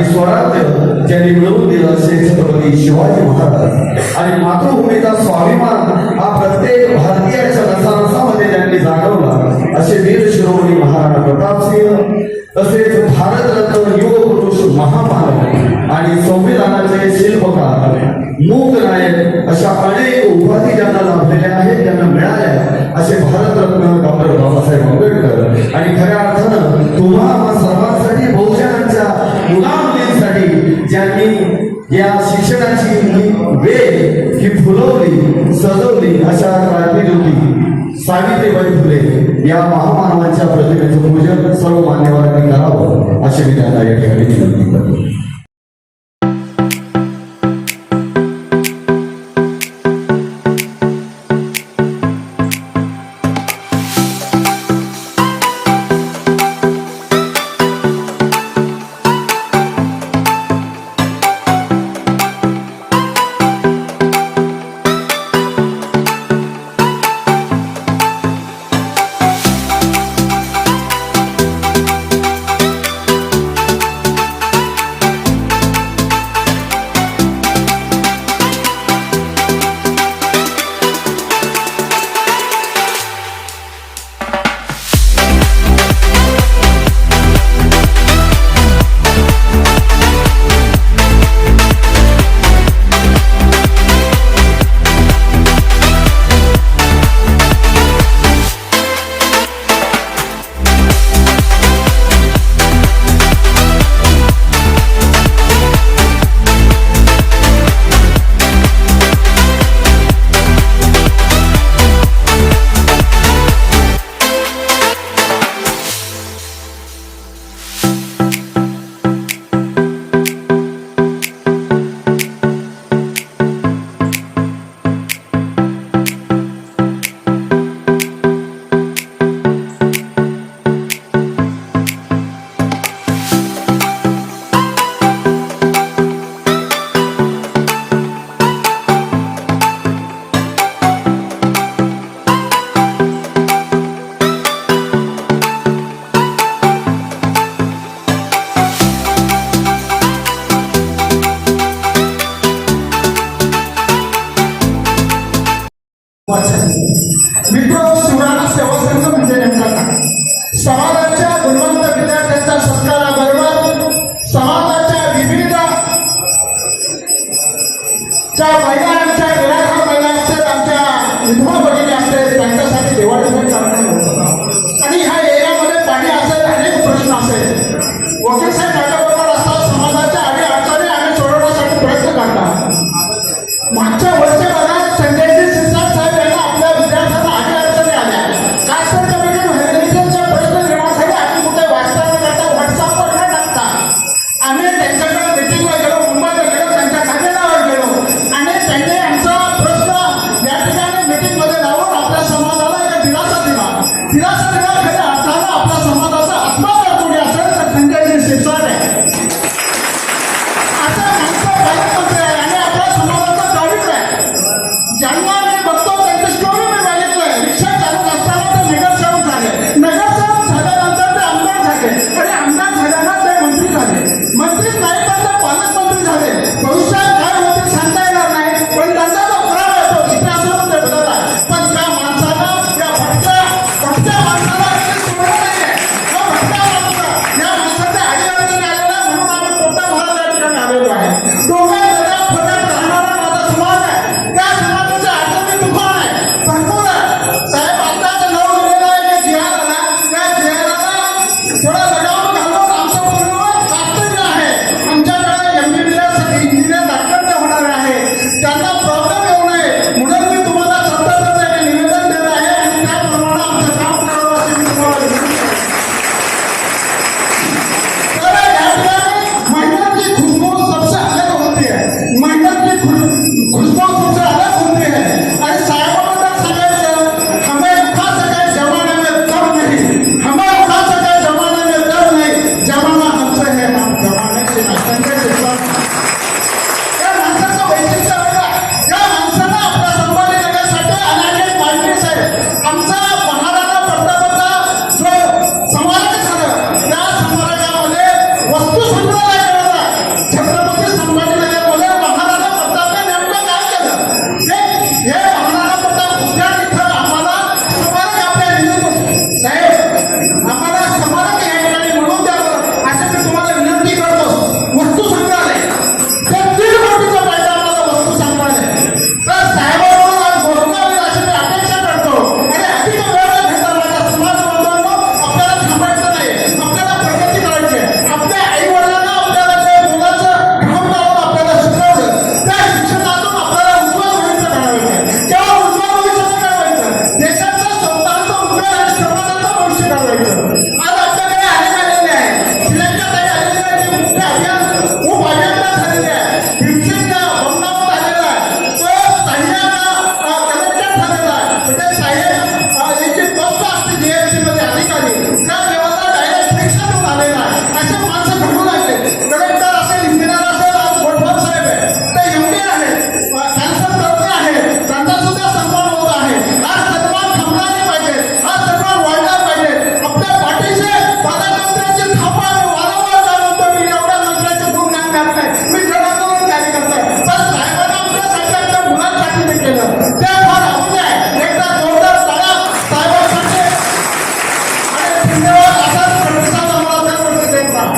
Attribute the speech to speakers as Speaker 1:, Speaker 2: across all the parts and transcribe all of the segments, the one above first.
Speaker 1: आणि स्वराज्य ज्यांनी मिळवून दिलं असे छत्रपती शिवाजी महाराज आणि मातृभूमीचा स्वाभिमान हा प्रत्येक भारतीयाच्या नसानसामध्ये ज्यांनी जागवला असे वीर शिरोमणी महाराणा प्रतापसिंह, तसेच भारतरत्न युग पुरुष महामानव आणि संविधानाचे शिल्पकार मूक नायक अशा अनेक उपाधी ज्यांना लाभलेल्या आहेत, ज्यांना मिळाल्या असे भारतरत्न डॉक्टर बाबासाहेब आंबेडकर आणि खऱ्या अर्थानं तुम्हा सर्वांसाठी बहुजनांच्या मुलामुलींसाठी ज्यांनी या शिक्षणाची वेळ ही फुलवली सजवली अशा क्रांतिज्योती सावित्रीबाई फुले या महामानवांच्या प्रतिमेचं पूजन सर्व मान्यवरांनी करावं असे मी त्यांना या ठिकाणी विनंती करतो.
Speaker 2: मित्र शिवराज सेवा संघ म्हणजे नेमका काय? समाजाच्या गुणवंत विद्यार्थ्यांच्या सत्काराबरोबर समाजाच्या विविध महिलांच्या निराधार महिला असतात, आमच्या विधवा भगिनी असतात, त्यांच्यासाठी देवाणघेवाण कार्यक्रम होतो. आणि ह्या एरियामध्ये पाणी असेल, अनेक प्रश्न असेल, वकील साहेब माझ्याबरोबर असतात. समाजाच्या अडी अडचणी आम्ही सोडवण्यासाठी प्रयत्न करतात. मागच्या वर्षी बघा संजयजी सिरसाट साहेब यांना आपल्या विद्यार्थ्यांना अडी अडचणी आल्या. खास करून व्हॅलिडेशनचे प्रश्न घेण्यासाठी आम्ही कुठे वाचता न करता व्हॉट्सअपवर न टाकता आम्ही त्यांच्याकडे मिटिंगला गेलो, मुंबईला गेलो, त्यांच्या कार्यालयावर गेलो आणि त्यांनी आमचा प्रश्न या ठिकाणी मिटिंगमध्ये लावून आपल्या समाजाला एक दिलासा दिला. दिलासा दिला खऱ्या अर्थानं आपल्या समाजाचा आत्मा जर कोणी असेल तर संजयजी सिरसाट आहे. आता आमचा पालकमंत्री आहे आणि आपल्या समाजाचा गाडीच आहे. ज्यांना मी बघतो त्यांची स्टोरी मी बघितलंय. रिक्षा चालू असताना ते नगरसेवक झाले, नगरसेवक झाल्यानंतर ते आमदार झाले आणि आमदार झाल्यानंतर ते मंत्री झाले. मंत्रीच नाही तर ते पालकमंत्री झाले. भविष्यात काय होते सांगता येणार नाही, पण त्यांचा जो पुरावा येतो इतिहासामध्ये बदल आहे. पण त्या माणसाला, त्या भटक्या माणसाला काही सोडलं नाहीये. या भटक्या माणसाला, या माणसाच्या अडीअडचणी आलेल्या म्हणून आम्ही पोटा भरायला या ठिकाणी आलेलो आहे. दोघं जगात फटत राहणारा माझा समाज आहे. त्या समाजाच्या अडचणी हे आम्हाला फक्त उद्यान इथं आम्हाला स्मारक आपल्या निधीतून साहेब आम्हाला स्मारक या ठिकाणी म्हणून द्यावं असं मी तुम्हाला विनंती करतो. वस्तू संग्रहालय ते 1.5 कोटीचा पैसा आम्हाला वस्तू संग्रहालय तर साहेबांकडून आज घोषणा होईल अशी मी अपेक्षा करतो. आणि अधिक वेळ न घेता माझ्या समाज बांधवांनो आपल्याला थांबायचं नाही, आपल्याला प्रगती करायची आहे. आपल्या आई वडिलांना आपल्याला जे मुलाचं घाम गाळून आपल्याला शिकवलं त्या शिक्षणातून आपल्याला उज्ज्वल भविष्य घडवायचं आहे. केवळ उज्ज्वल भविष्य नाही घडवायचं, देशाचं स्वतःचं उज्ज्वल आणि समाजाचं भविष्य घडवायचं. आज आपल्याकडे अनेक आलेले आहे, श्रीलंका ताई आलेले आहे, ते मुख्य अभियान खूप अभियंता झालेले आहे, भीमसेनच्या बंगलावर आलेला आहे, तो साह्याला कलेक्टर झालेला आहे. म्हणजे साहेब याची पोस्ट असते JFC मध्ये अधिकारी त्या लेवलला डायरेक्ट शिक्षण आलेला आहे. असे माणसं घडू लागले. कलेक्टर असेल, इंजिनियर असेल, आज गोठवाल साहेब आहे, ते एवढे आहेत, कॅन्सर तज्ञ आहेत, त्यांचा सुद्धा सन्मान होत आहे. हा सन्मान थांबला नाही पाहिजे, हा सन्मान वाढला पाहिजे. आपल्या पाठीशी पालकमंत्र्यांची थापा आणि वारंवार जाणवतो. मी एवढ्या मंत्र्याचे गुण नाही करत नाही, मी जगातून कार्य करतोय. पण साहेबांना आमच्यासाठी आपल्या मुलांसाठी मी केलं ते फार अवघड आहे. एकदा जोरदार टाळ्या साहेबांसाठी आणि धन्यवाद. असाच प्रतिसाद आम्हाला दरवर्षी देत राहा.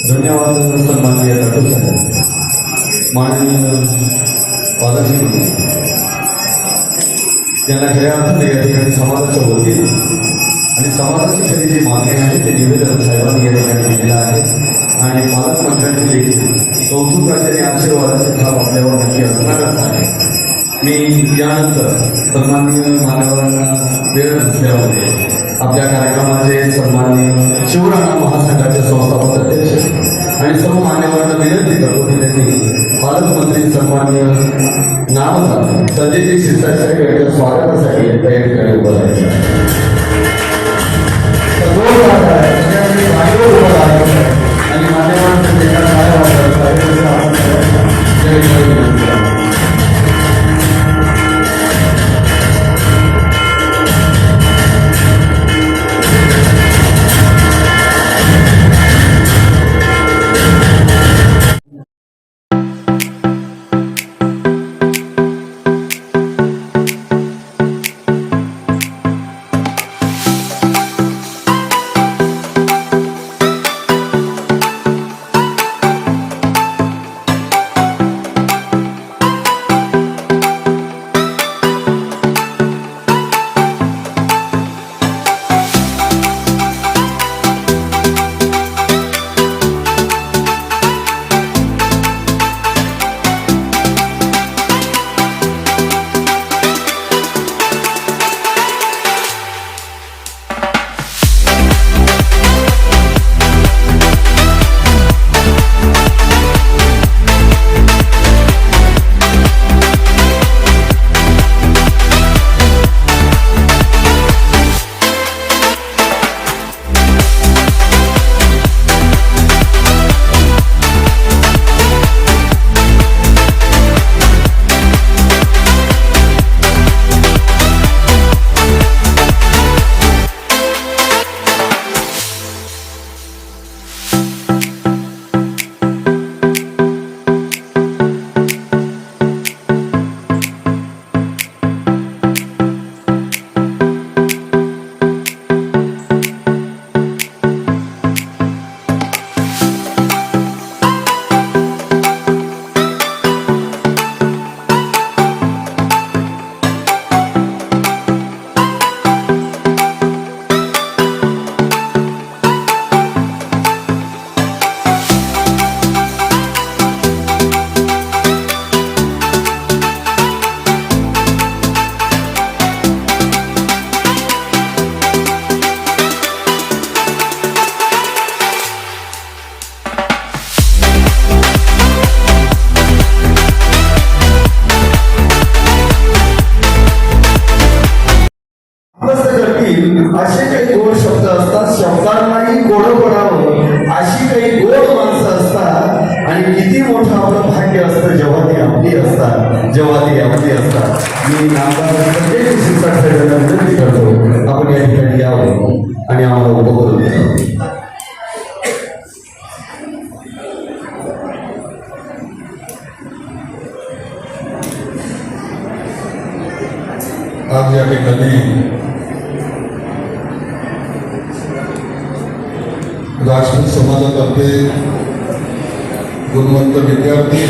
Speaker 1: धन्यवाद सन्माननीय राठोड साहेब. माननीय पालकमंत्री यांना खऱ्या अर्थाने या ठिकाणी समाजाच्या वतीने आणि समाजाची खरी जी मागणी आहे ते निवेदन साहेबांनी या ठिकाणी दिलेलं आहे. आणि पालकमंत्र्यांचे देखील कौतुकाचे आणि आशीर्वादाचे भाव आपल्यावर नक्की असणारच आहे. मी यानंतर सन्माननीय मान्यवरांना वेळ नसल्यामुळे आपल्या कार्यक्रमाचे सन्माननीय शिवराणा महासंघाचे संस्थापक अध्यक्ष आणि सर्व मान्यवरांना विनंती करतो की त्यांनी पालकमंत्री सन्माननीय नामदार संजयजी शिरसाट यांच्या स्वागतासाठी तयारी करायला उभं राहायचं. आणि मान्यवरांचं जे असे काही गोड शब्द असतात, शब्दांनाही गोड बनावं अशी काही गोड माणसं असतात. आणि किती मोठं आपलं भाग्य असतं जेव्हा ती आपली असतात, जेव्हा ती आपली असतात. मी नामदार शिरसाट विनंती करतो आपण या ठिकाणी यावं आणि आम्हाला उभं करून द्यावं.
Speaker 3: आज या ठिकाणी राष्ट्रीय समाजातर्फे गुणवंत विद्यार्थी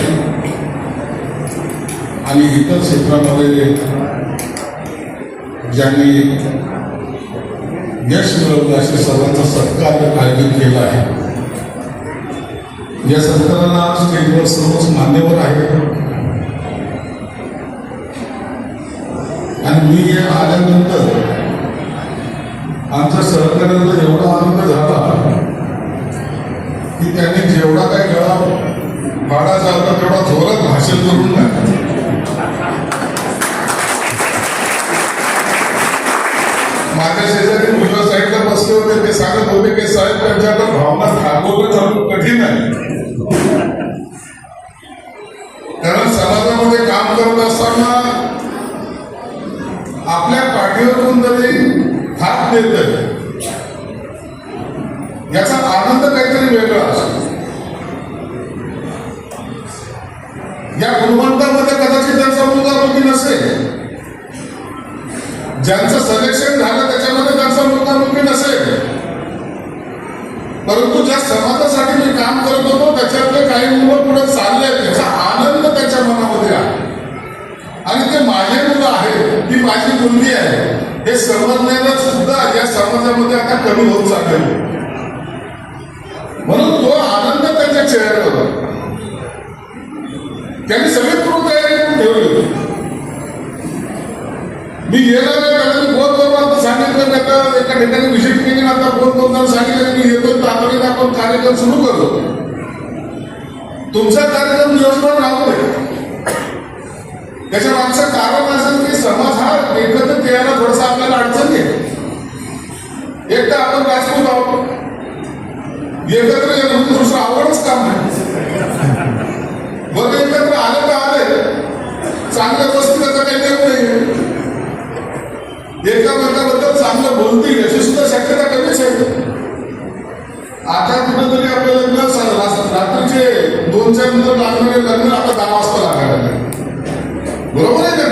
Speaker 3: आणि इतर क्षेत्रामध्ये ज्यांनी यश मिळवलं असे सर्वांचा सत्कार आयोजित केला आहे. या सत्काराला स्टेजवर सर्वच मान्यवर आहेत आणि मी या आल्यानंतर आमच्या सहकार्याचा एवढा आनंद झाला की त्यांनी जेवढा काही गळा पाडायचा होता तेवढा जोरात भाषण करून टाकला. माझ्या शेजारी मुलं साईडला बसले होते, ते सांगत होते की साहेब त्यांच्याकडे भावना थांबवणं चालू कठीण आहे. कारण समाजामध्ये काम करत असताना आपल्या पाठीवरून जरी हात देत याचा आनंद काहीतरी वेगळा असतो. या गुणवंतामध्ये कदाचित त्यांचा मुलगा मुलगी नसेल, ज्यांचं सिलेक्शन झालं त्याच्यामध्ये त्यांचा मुलगा मुलगी नसेल, परंतु ज्या समाजासाठी मी काम करत होतो त्याच्यातले काही मुलं पुढे चालले त्याचा आनंद त्याच्या मनामध्ये आहे आणि ते माझे मुलं आहे, ती माझी मुलगी आहे हे समजण्याला सुद्धा या समाजामध्ये आता कमी होत चाललेलं. म्हणून तो आनंद त्यांच्या चेहऱ्यावर होता. त्यांनी सगळे पूर्ण तयारी करून ठेवली होती. मी येणार आहे त्याला मी फोन करून सांगितलं की आता एका ठिकाणी विजिट केली ना, आता फोन करून सांगितलं मी येतो तातडीने आपण कार्यक्रम सुरू करतो. तुमचा कार्यक्रम दिवसभर राहू नये. त्याच्या मागचं कारण असं की समाज हा एकत्रित यायला थोडंसं आपल्याला अडचण आहे. एक तर आपण राजपूत आहोत, एकत्र येणं दुसरं आवडच काम नाही. बघ एकत्र आले तर आले, चांगल्या गोष्टी त्याचा काही देऊ नाही. एकामेकाबद्दल चांगलं बोलतील याची सुद्धा शक्यता कमीच आहे. आता कुठेतरी आपलं लग्न रात्रीचे 2-4 नंतर लागणारे लग्न आता 10 वाजता लागायला, बरोबर आहे का?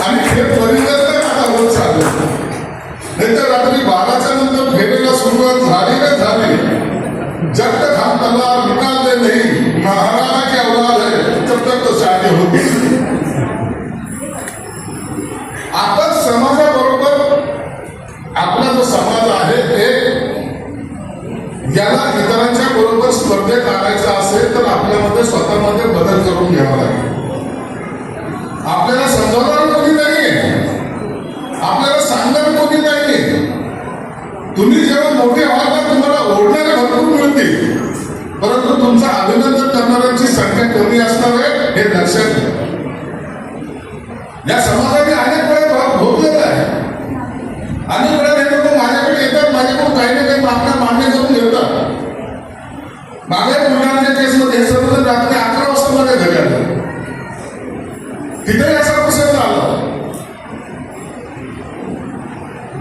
Speaker 3: आणि हे परिवर्तन आता होत चाललं. नाही तर रात्री 12च्या नंतर फेरीला सुरुवात झाली का झाली, जब तक हम तलवार निकालते नहीं महाराणा की औलाद है तब तक तो शादी होती. आपण समाजाबरोबर आपला जो समाज आहे ते याला इतरांच्या बरोबर स्पर्धेत आणायचा असेल तर आपल्यामध्ये स्वतःमध्ये बदल करून घ्यावा लागेल. आपल्याला समजावणार कोणी नाहीये, आपल्याला सांगणार कोणी नाहीये. तुम्ही जेव्हा मोठे व्हाल ना तुम्हाला ओढणारे भरपूर मिळतील, परंतु तुमचं अभिनंदन करणाऱ्यांची संख्या कमी असणार आहे हे लक्षात घ्या. या समाजाने अनेक वेळा भोगलेला आहे. अनेक वेळा हे लोक माझ्याकडे येतात, माझ्याकडून काही ना काही मागण्या मान्य करून घेतात. मागे बुलढाण्याच्या केसमध्ये हे सर्वजण रात्री 11 वाजता मध्ये घरी आले. तिथेही असा प्रसंग आला.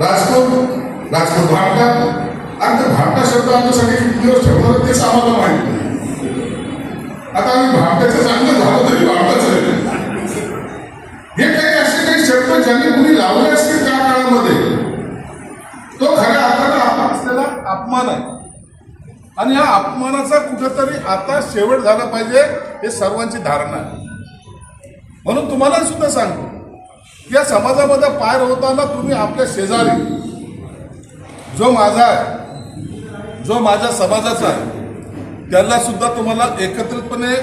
Speaker 3: राजकोट भामटा, आणि ते भामटा शब्द आमच्यासाठी किती दिवस ठेवणार तेच आम्हाला माहिती नाही. आता आम्ही भामट्याचं चांगलं झालं तरी भामटाच आहे. हे काही असे काही शब्द ज्यांनी कुणी लावले असतील त्या काळामध्ये, तो खऱ्या अर्थानं असलेला अपमान आहे. आणि या अपमानाचा कुठेतरी आता शेवट झाला पाहिजे हे सर्वांची धारणा आहे. म्हणून तुम्हाला सुद्धा सांगतो की या समाजामध्ये पार होताना तुम्ही आपल्या शेजारी जो माझा आहे, जो माझ्या समाजाचा आहे, त्याला सुद्धा तुम्हाला एकत्रितपणे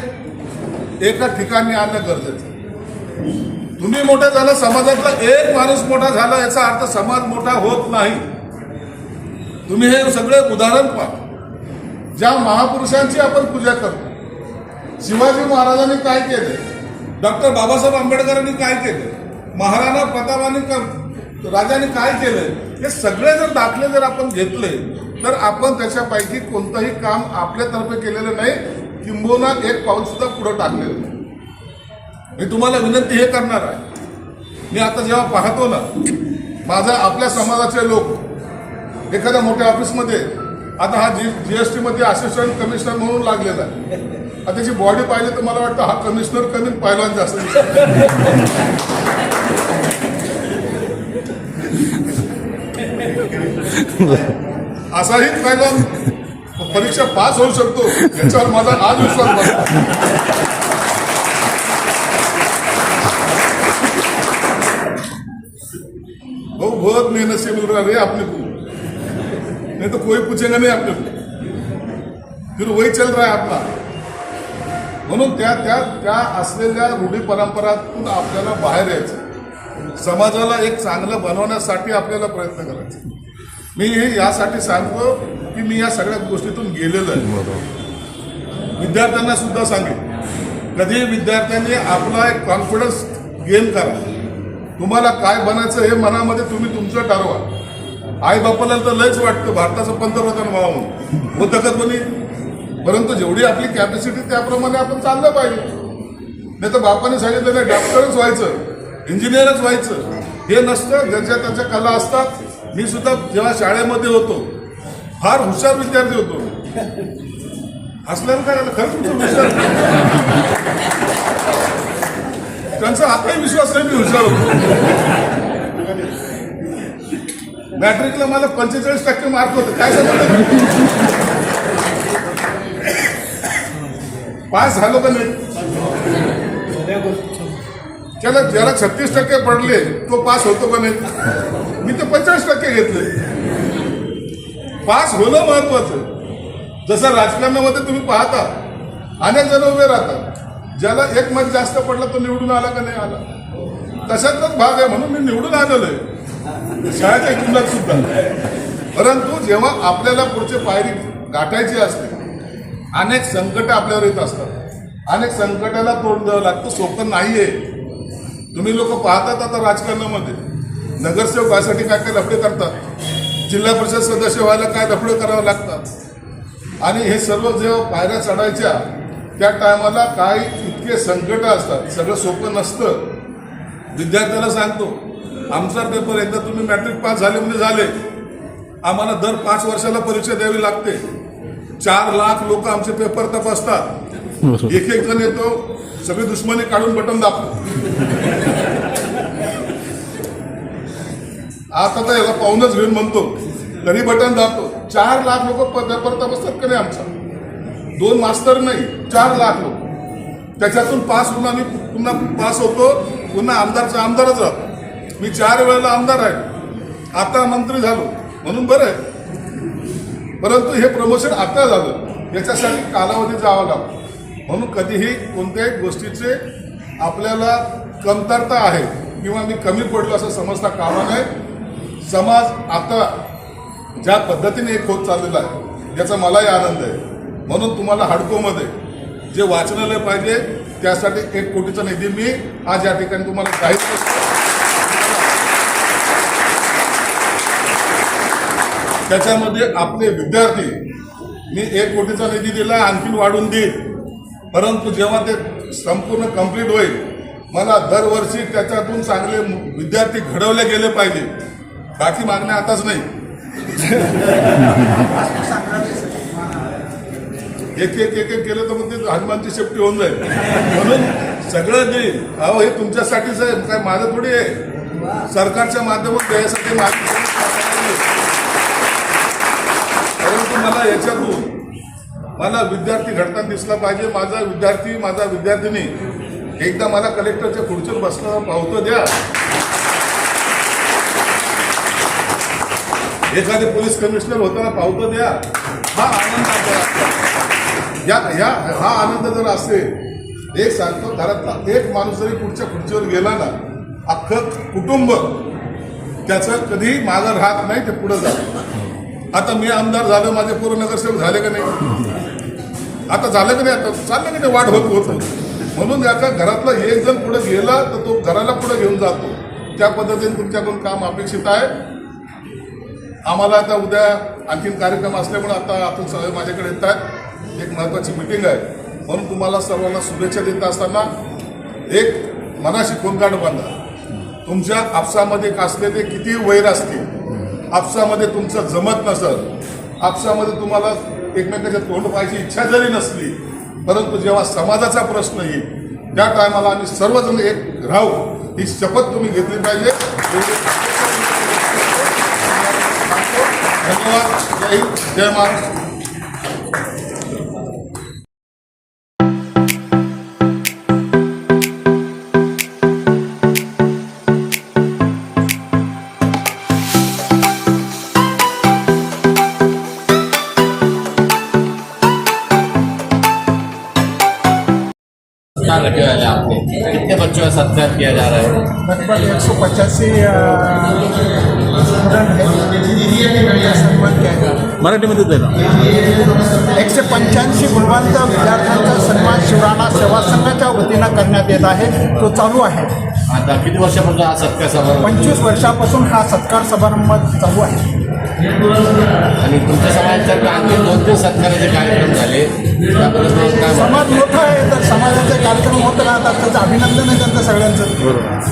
Speaker 3: एका ठिकाणी आणणं गरजेचं आहे. तुम्ही मोठा झाला, समाजातला एक माणूस मोठा झाला याचा अर्थ समाज मोठा होत नाही. तुम्ही हे सगळे उदाहरण पहा. ज्या महापुरुषांची आपण पूजा करतो, शिवाजी महाराजांनी काय केले, डॉक्टर बाबासाहेब आंबेडकरांनी काय केले, महाराणा प्रतापांनी राजांनी काय केले, हे सगळे जर दाखले जर आपण घेतले तर आपण त्याच्यापैकी कोणतंही काम आपल्यातर्फे केलेलं नाही, किंबहुना एक पाऊल सुद्धा पुढे टाकलेलं नाही. मी तुम्हाला विनंती हे करणार आहे, मी आता जेव्हा पाहतो ना माझा आपल्या समाजाचे लोक एखाद्या मोठ्या ऑफिसमध्ये, आता हा जीएसटी मध्ये असिस्टंट कमिशनर म्हणून लागलेला आहे. आता त्याची बॉडी पाहिली तर मला वाटतं हा कमिशनर कमी पहिलवान जास्त असाही फायदा परीक्षा पास होऊ शकतो याच्यावर माझा आज विश्वास बसला. बहुत मेहनत से मिल रहा है अपने को, नहीं तो कोई पूछेगा नहीं अपने को, फिर वही चल रहा है आपला. म्हणून त्या असलेल्या रूढी परंपरातून आपल्याला बाहेर यायचं, समाजाला एक चांगलं बनवण्यासाठी आपल्याला प्रयत्न करायचा. मी हे यासाठी सांगतो की मी या सगळ्या गोष्टीतून गेलेलो आहे. विद्यार्थ्यांना सुद्धा सांगेन, कधी विद्यार्थ्यांनी आपला एक कॉन्फिडन्स गेन करा. तुम्हाला काय बनायचं हे मनामध्ये तुम्ही तुमचं ठरवा. आई बापाला तर लयच वाटतं भारताचं पंतप्रधान व्हावं म्हणून, होतं का कोणी? परंतु जेवढी आपली कॅपॅसिटी त्याप्रमाणे आपण चाललं पाहिजे. नाही तर बापाने सांगितलं नाही डॉक्टरच व्हायचं, इंजिनियरच व्हायचं, हे नसतं. ज्याच्या त्याच्या कला असतात. मी सुद्धा जेव्हा शाळेमध्ये होतो फार हुशार विद्यार्थी होतो. असल्यानं काय झालं, खरंच तुमचं हुशार, त्यांचा आताही विश्वास नाही मी हुशार होतो. मॅट्रिकला मला 45% मार्क होते. काय सांगतो, पास झालो का नाही? त्याला ज्याला 36% पडले तो पास होतो का नाही? मी तर 45% घेतले. पास होणं महत्वाचं. जसं राजकारणामध्ये तुम्ही पाहता अनेक जण उभे राहतात, ज्याला एक मत जास्त पडलं तो निवडून आला का नाही आला, तशातलाच भाग आहे. म्हणून मी निवडून आलेलो आहे शाळेच्या जिल्ह्यात सुद्धा. परंतु जेव्हा आपल्याला पुढची पायरी गाठायची असते, अनेक संकट आपल्यावर येत असतात. अनेक संकटाला तोंड द्यावं लागतं, सोपं नाहीये. तुम्ही लोक पाहतात आता राजकारणामध्ये नगरसेवक व्हायसाठी काय काय लफडे करतात, जिल्हा परिषद सदस्य व्हायला काय लफडे करावे लागतात. आणि हे सर्व जेव्हा पायऱ्या चढायच्या त्या टायमाला काही इतके संकट असतात, सगळं सोपं नसतं. विद्यार्थ्याला सांगतो, आमचा पेपर एकदा तुम्ही मॅट्रिक पास झाले म्हणजे झाले. आम्हाला दर 5 वर्षाला परीक्षा द्यावी लागते. 4 लाख लोक आमचे पेपर तपासतात. एक जण येतो, सगळी दुश्मनी काढून बटन दाबतो. आता तर याला पाहूनच घेऊन म्हणतो, तरी बटन दाबतो. 4 लाख लोक पेपर तपासतात का नाही आमचा? 2 मास्तर नाही, 4 लाख लोक. त्याच्यातून पास होऊन आम्ही पुन्हा पास होतो, पुन्हा आमदारचा आमदारच राहतो. मी 4 वेळेला आमदार आहे, आता मंत्री झालो म्हणून बरं आहे. परंतु हे प्रमोशन आता झालं, याच्यासाठी कालावधी जावा लागतो. म्हणून कधीही कोणत्याही गोष्टीचे आपल्याला कमतरता आहे किंवा मी कमी पडलो असं समजता कामा नये. समाज आता ज्या पद्धतीने एक होत चाललेला आहे याचा मलाही आनंद आहे. म्हणून तुम्हाला हडकोमध्ये जे वाचनालय पाहिजे त्यासाठी 1 कोटीचा निधी मी आज या ठिकाणी तुम्हाला जाहीर करतो. त्याच्यामध्ये आपले विद्यार्थी मी 1 कोटीचा निधी दिला, आणखीन वाढून देईल. परंतु जेव्हा ते संपूर्ण कंप्लीट होईल, मला दरवर्षी त्याच्यातून चांगले विद्यार्थी घडवले गेले पाहिजे. बाकी मागण्या आताच नाही, एक केलं तर मग ते हनुमानची शेपटी होऊन जाईल. म्हणून सगळं देईल. अहो हे तुमच्यासाठीच आहे, काय माझं थोडी आहे. सरकारच्या माध्यमातून द्यायसाठी परंतु मला याच्यातून मला विद्यार्थी घडताना दिसला पाहिजे. माझा विद्यार्थी, माझा विद्यार्थिनी एकदा मला कलेक्टरच्या खुर्चीवर बसला पाहतो द्या. एखादे पोलीस कमिशनर होताना पाहतो द्या. हा आनंद हा आनंद जर असेल, एक सांगतो, घरातला एक माणूस जरी पुढच्या खुर्चीवर गेला ना, अख्खं कुटुंब त्याचं कधी मागं राहत नाही, ते पुढे जातं. आता मी आमदार झालो, माझे पूर्व नगरसेवक झाले का नाही? आता झालं की नाही? आता चाललं की नाही? वाट होतं. म्हणून याचा घरातला एक जण पुढे गेला तर तो घराला पुढे घेऊन जातो. त्या पद्धतीने तुमच्याकडून काम अपेक्षित आहे. आम्हाला आता उद्या आणखीन कार्यक्रम असल्यामुळे आता आपण सगळे माझ्याकडे येत आहेत. एक महत्त्वाची मीटिंग आहे. म्हणून तुम्हाला सर्वांना शुभेच्छा देत असताना एक मनाशी खोलगाड बांधा. तुमच्या आपसामध्ये असलेले किती वैर असतील, आपसामध्ये तुमचं जमत नसल, आपसामध्ये तुम्हाला एकमेकाच्या तोंड पाहायची इच्छा जरी नसली, परंतु जेव्हा समाजाचा प्रश्न येईल त्या टायमाला आम्ही सर्वजण एक राहू ही शपथ तुम्ही घेतली पाहिजे. धन्यवाद. जय हिंद, जय महाराष्ट्र.
Speaker 4: क्या लगे वाले आपने कितने बच्चों का सत्कार किया जा रहा है?
Speaker 2: लगभग 185 स्टूडेंट है सन्मान किया जा रहा है.
Speaker 5: मराठीमध्ये दे ना.
Speaker 2: 185 गुणवंत विद्यार्थ्यांचा सन्मान शिवराणा सेवा संघाच्या वतीनं करण्यात येत आहे. तो चालू आहे.
Speaker 4: आता किती वर्षापासून हा सत्कार समारंभ
Speaker 2: 25 वर्षापासून हा सत्कार समारंभ चालू आहे.
Speaker 4: आणि तुमच्या समाजात आणखी 2-3 सत्काराचे कार्यक्रम झाले त्याबद्दल तुम्हाला काय
Speaker 2: समाज
Speaker 4: वाटतं?
Speaker 2: मोठा आहे तर समाजाचे कार्यक्रम होत राहतात. त्याचं अभिनंदन आहे त्यांचं सगळ्यांचं.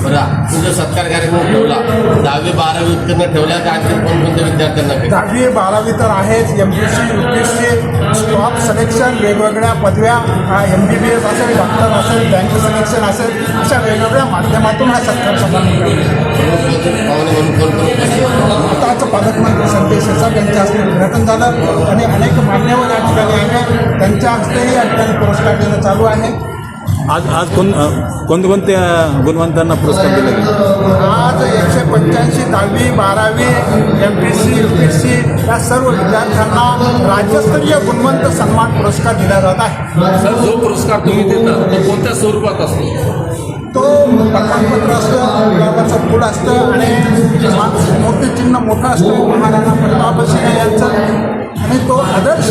Speaker 4: बरं तुमचा सत्कार कार्यक्रम ठेवला 10वी 12वी उत्तीर्ण ठेवला तर आणखी कोणकोणत्या विद्यार्थ्यांना केलं?
Speaker 2: 10वी 12वी तर आहेच. MPSC UPSC स्टॉप सिलेक्शन वेगवेगळ्या पदव्या MBBS असेल डॉक्टर असेल बँक सिलेक्शन असेल अशा वेगवेगळ्या माध्यमातून हा सत्कार समारंभ
Speaker 4: पाहुणे म्हणून कोण कोण उपस्थित होते?
Speaker 2: आताच पालकमंत्री संदेश शिरसाट यांच्या हस्ते उद्घाटन झालं आणि अनेक मान्यवर या ठिकाणी आहे. त्यांच्या हस्तेही या ठिकाणी पुरस्कार देणं चालू आहे.
Speaker 5: आज कोणत्या गुणवंतांना पुरस्कार दिले गेले?
Speaker 2: आज 185 10वी 12वी MPSC UPSC या सर्व विद्यार्थ्यांना राज्यस्तरीय गुणवंत सन्मान पुरस्कार दिला जात आहे.
Speaker 6: सर जो पुरस्कार तुम्ही देता तो कोणत्या स्वरूपात असतो?
Speaker 2: तो प्रमाणपत्र असतं, गुलाबाचं फूल असतं आणि मूर्तिचिन्ह मोठं असतं महाराणा प्रताप सिंह यांचं. आणि तो आदर्श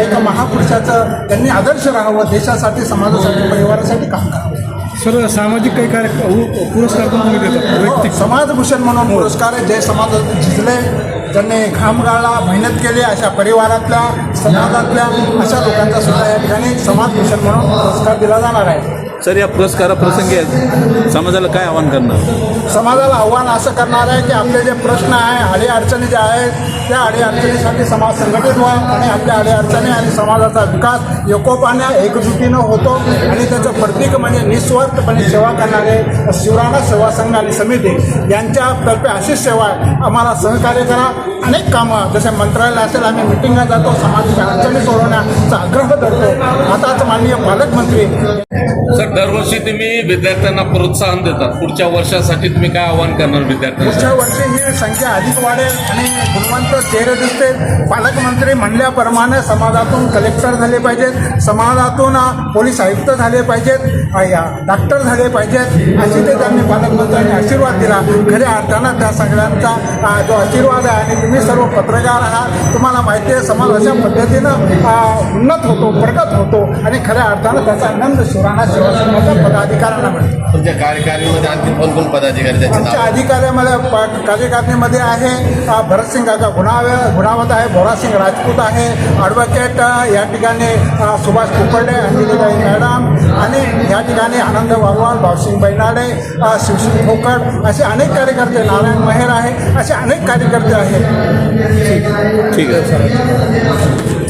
Speaker 2: एक महापुरुषाचं त्यांनी आदर्श राहावं, देशासाठी समाजासाठी परिवारासाठी काम करावं.
Speaker 7: सर सामाजिक काही पुरस्कार पण तुम्ही देतात वैयक्तिक?
Speaker 2: समाजभूषण म्हणून पुरस्कार आहे. जे समाजात झिजले, ज्यांनी घाम गाळला, मेहनत केली, अशा परिवारातल्या समाजातल्या अशा लोकांचा सुद्धा या ठिकाणी समाजभूषण म्हणून पुरस्कार दिला जाणार आहे.
Speaker 5: सर या पुरस्काराप्रसंगी समाजाला काय आवाहन करणार?
Speaker 2: समाजाला आव्हान असं करणार आहे की आपले जे प्रश्न आहे, अडीअडचणी ज्या आहेत त्या अडीअडचणीसाठी समाज संघटित व्हा आणि आपल्या अडीअडचणी आणि समाजाचा विकास एकोपाने एकजुटीनं होतो. आणि त्याचं प्रतीक म्हणजे निस्वार्थपणे सेवा करणारे शिवराणा सेवा संघ आणि समिती यांच्यातर्फे अशी सेवा आहे. आम्हाला सहकार्य करा. अनेक कामं जसे मंत्रालय असेल आम्ही मिटिंगला जातो, समाजाच्या अडचणी सोडवण्याचा आग्रह धरतो. आताच माननीय पालकमंत्री
Speaker 6: सर दरवर्षी तुम्ही विद्यार्थ्यांना प्रोत्साहन देतात, पुढच्या वर्षासाठी तुम्ही काय आवाहन करणार विद्यार्थ्यांना?
Speaker 2: पुढच्या वर्षी ही संख्या अधिक वाढेल आणि गुणवंत चेहरे दिसतील. पालकमंत्री म्हणल्याप्रमाणे समाजातून कलेक्टर झाले पाहिजेत, समाजातून पोलीस आयुक्त झाले पाहिजेत, डॉक्टर झाले पाहिजेत अशी ते त्यांनी पालकमंत्र्यांनी आशीर्वाद दिला. खऱ्या अर्थानं त्या सगळ्यांचा जो आशीर्वाद आहे. आणि तुम्ही सर्व पत्रकार आहात, तुम्हाला माहिती आहे समाज अशा पद्धतीनं उन्नत होतो, प्रगत होतो आणि खऱ्या अर्थानं त्याचा आनंद शिवराणा सेवा संघाच्या पदाधिकाऱ्यांना मिळतो.
Speaker 4: तुमच्या कार्यकारिणीमध्ये आणखी कोण कोण पदाधिकारी त्याचे
Speaker 2: आमच्या
Speaker 4: नाव?
Speaker 2: अधिकाऱ्यामध्ये कार्यकारिणीमध्ये आहे भरतसिंग काका गुणावत आहे, भोरासिंग राजपूत आहे, ॲडव्होकेट या ठिकाणी सुभाष कुपर्डे, अंजलीबाई मॅडम आणि या ठिकाणी आनंद वाघवाल, भावसिंग बैनाडे, शिवसिंग खोकड असे अनेक कार्यकर्ते, नारायण मेहर आहे, असे अनेक कार्यकर्ते आहेत.
Speaker 5: ठीक आहे सर.